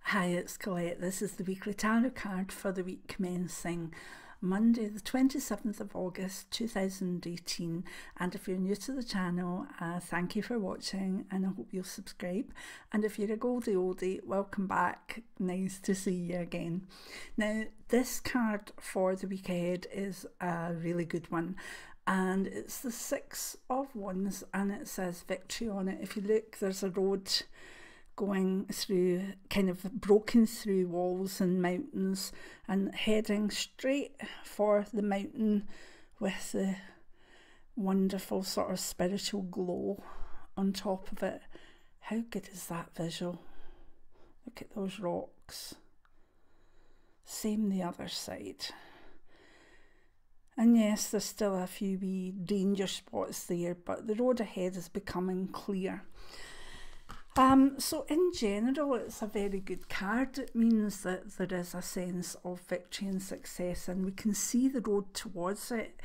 Hi, it's Colette. This is the weekly tarot card for the week commencing Monday the 27th of August 2018, and if you're new to the channel, thank you for watching and I hope you'll subscribe, and if you're a oldie, welcome back. Nice to see you again. Now, this card for the week ahead is a really good one, and it's the Six of Wands and it says victory on it. If you look, there's a road going through, kind of broken through walls and mountains and heading straight for the mountain with the wonderful sort of spiritual glow on top of it. How good is that visual? Look at those rocks. Same the other side. And yes, there's still a few wee danger spots there, but the road ahead is becoming clear. So in general, it's a very good card. It means that there is a sense of victory and success, and we can see the road towards it.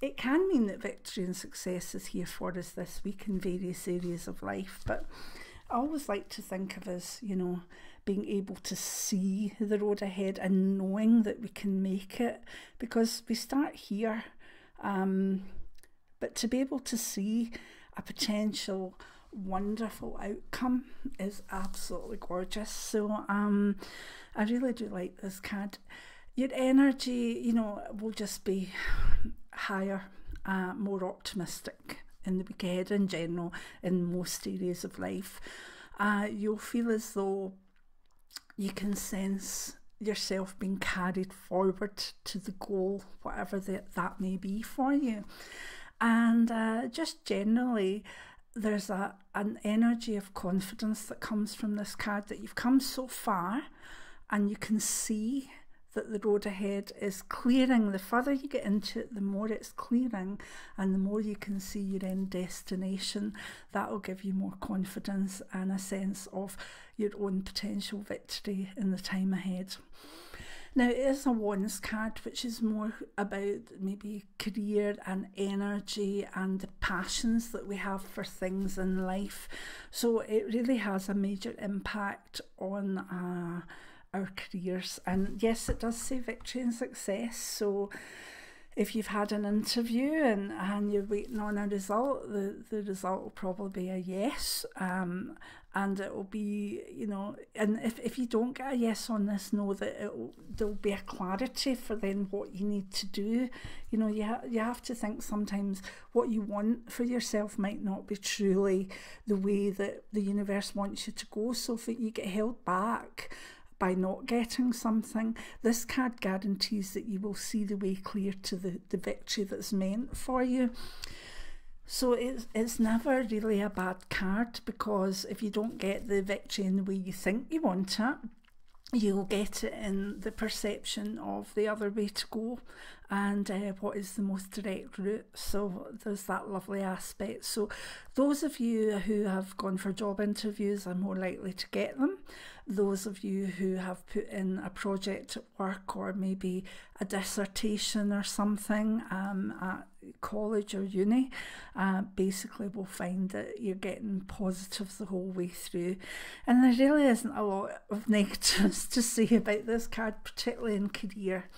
It can mean that victory and success is here for us this week in various areas of life, but I always like to think of us, you know, being able to see the road ahead and knowing that we can make it, because we start here, but to be able to see a potential wonderful outcome is absolutely gorgeous. So I really do like this card. Your energy, you know, will just be higher, more optimistic in the week ahead in general, in most areas of life. You'll feel as though you can sense yourself being carried forward to the goal, whatever that may be for you. And just generally, there's an energy of confidence that comes from this card, that you've come so far and you can see that the road ahead is clearing. The further you get into it, the more it's clearing, and the more you can see your end destination. That will give you more confidence and a sense of your own potential victory in the time ahead. Now, it is a Wands card, which is more about maybe career and energy and the passions that we have for things in life. So it really has a major impact on our careers. And yes, it does say victory and success. So if you've had an interview and you're waiting on a result, the result will probably be a yes. And it will be, you know, and if you don't get a yes on this, know that there'll be a clarity for then what you need to do. You know, you have to think sometimes what you want for yourself might not be truly the way that the universe wants you to go. So if you get held back by not getting something, this card guarantees that you will see the way clear to the victory that's meant for you. So it's never really a bad card, because if you don't get the victory in the way you think you want it, you'll get it in the perception of the other way to go and what is the most direct route. So there's that lovely aspect. So those of you who have gone for job interviews are more likely to get them. Those of you who have put in a project at work, or maybe a dissertation or something at college or uni, basically will find that you're getting positives the whole way through. And there really isn't a lot of negatives to say about this card, particularly in career.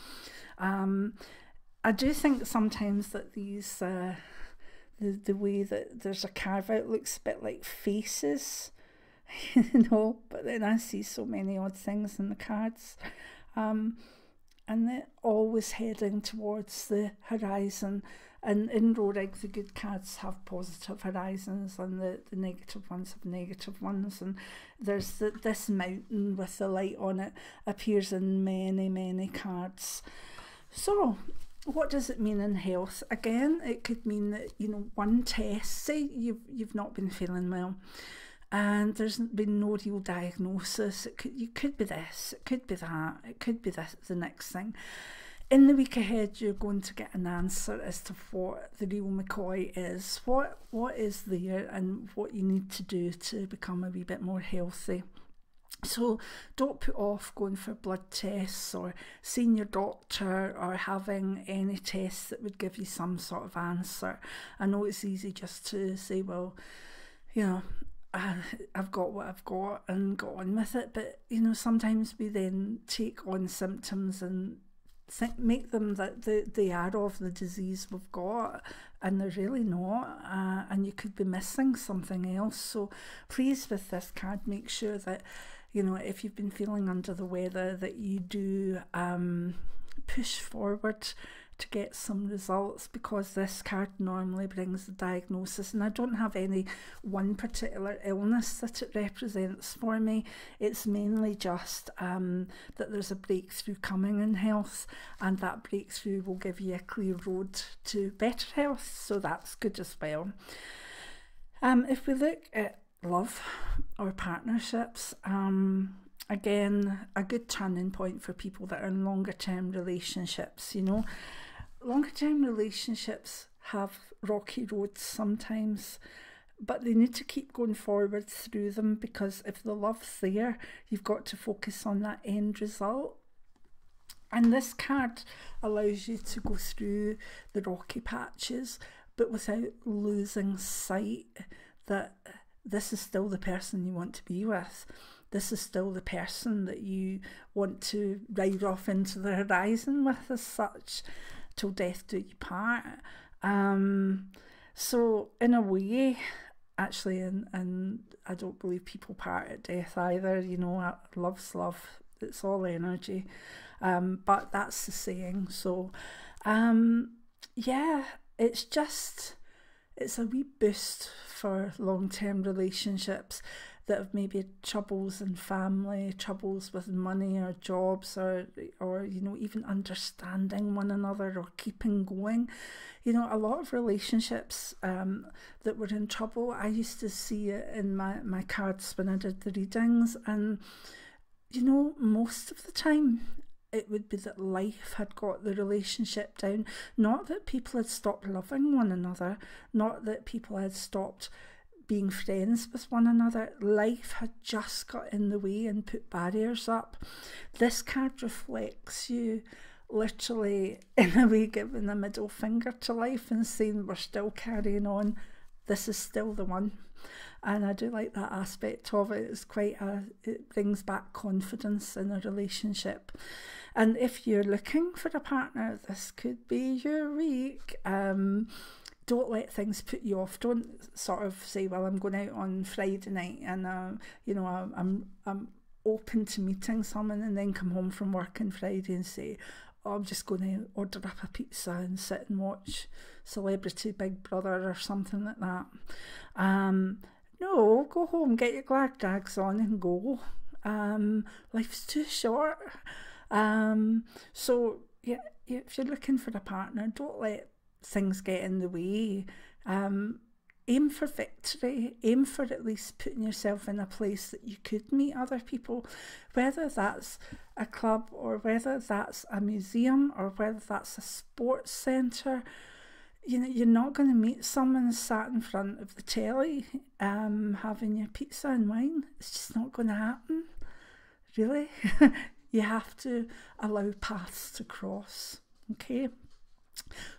I do think sometimes that these the way that there's a carve out looks a bit like faces, you know, but then I see so many odd things in the cards, and they're always heading towards the horizon. And in Rorig, the good cards have positive horizons and the negative ones have negative ones. And there's this mountain with the light on it appears in many cards. So what does it mean in health? Again, it could mean that, you know, one test, say you've not been feeling well and there's been no real diagnosis. You could be this, it could be that, it could be this, the next thing. In the week ahead, you're going to get an answer as to what the real McCoy is, what is there, and what you need to do to become a wee bit more healthy. So don't put off going for blood tests or seeing your doctor or having any tests that would give you some sort of answer. I know it's easy just to say, well, you know, I've got what I've got and got on with it. But, you know, sometimes we then take on symptoms and make them that they are of the disease we've got, and they're really not, and you could be missing something else. So please, with this card, make sure that, you know, if you've been feeling under the weather, that you do push forward to get some results, because this card normally brings the diagnosis, and I don't have any one particular illness that it represents for me. It's mainly just that there's a breakthrough coming in health, and that breakthrough will give you a clear road to better health, so that's good as well. If we look at love or partnerships, again, a good turning point for people that are in longer term relationships. You know, longer term relationships have rocky roads sometimes, but they need to keep going forward through them, because if the love's there, you've got to focus on that end result. And this card allows you to go through the rocky patches, but without losing sight that this is still the person you want to be with. This is still the person that you want to ride off into the horizon with, as such, till death do you part. So in a way, actually, and I don't believe people part at death either. You know, love's love. It's all energy. But that's the saying. So, yeah, it's a wee boost for long-term relationships that have maybe troubles in family, troubles with money or jobs, or you know, even understanding one another or keeping going. You know, a lot of relationships that were in trouble, I used to see it in my cards when I did the readings, and you know, most of the time it would be that life had got the relationship down. Not that people had stopped loving one another, not that people had stopped being friends with one another. Life had just got in the way and put barriers up. This card reflects you literally, in a way, giving a middle finger to life and saying, we're still carrying on. This is still the one. And I do like that aspect of it. It's it brings back confidence in a relationship. And if you're looking for a partner, this could be your week. Don't let things put you off. Don't sort of say, well, I'm going out on Friday night and you know, I'm open to meeting someone, and then come home from work on Friday and say, oh, I'm just going to order up a pizza and sit and watch Celebrity Big Brother or something like that. No, go home, get your glad rags on and go. Life's too short. So yeah, if you're looking for a partner, don't let things get in the way. Aim for victory. Aim for at least putting yourself in a place that you could meet other people, whether that's a club or whether that's a museum or whether that's a sports centre. You know, you're not going to meet someone sat in front of the telly having your pizza and wine. It's just not going to happen, really. You have to allow paths to cross, okay?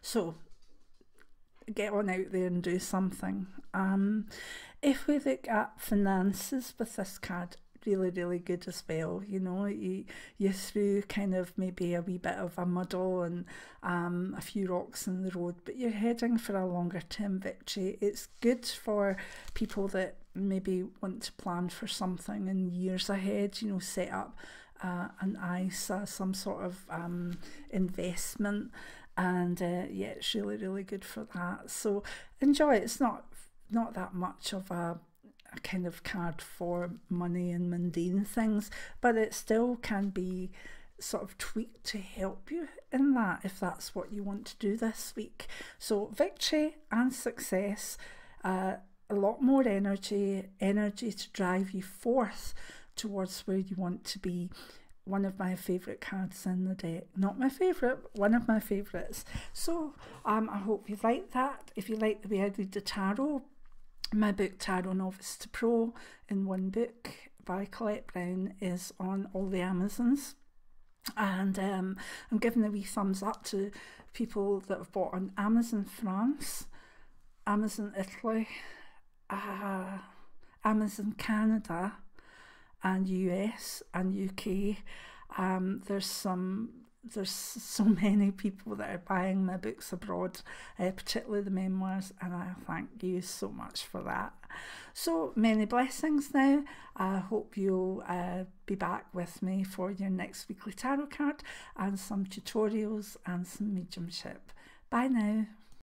So, get on out there and do something. If we look at finances with this card, really, really good as well. You know, you're through kind of maybe a wee bit of a muddle and a few rocks in the road, but you're heading for a longer term victory. It's good for people that maybe want to plan for something in years ahead, you know, set up an ISA, some sort of investment. And yeah, it's really, really good for that. So enjoy it. It's not that much of a kind of card for money and mundane things, but it still can be sort of tweaked to help you in that, if that's what you want to do this week. So victory and success, a lot more energy to drive you forth towards where you want to be. One of my favourite cards in the deck. Not my favourite, one of my favourites. So I hope you like that. If you like the way I read the tarot, my book Tarot Novice to Pro in one book by Colette Brown is on all the Amazons. And I'm giving a wee thumbs up to people that have bought on Amazon France, Amazon Italy, Amazon Canada and US and UK. There's so many people that are buying my books abroad, particularly the memoirs, and I thank you so much for that. So many blessings now. I hope you'll be back with me for your next weekly tarot card and some tutorials and some mediumship. Bye now.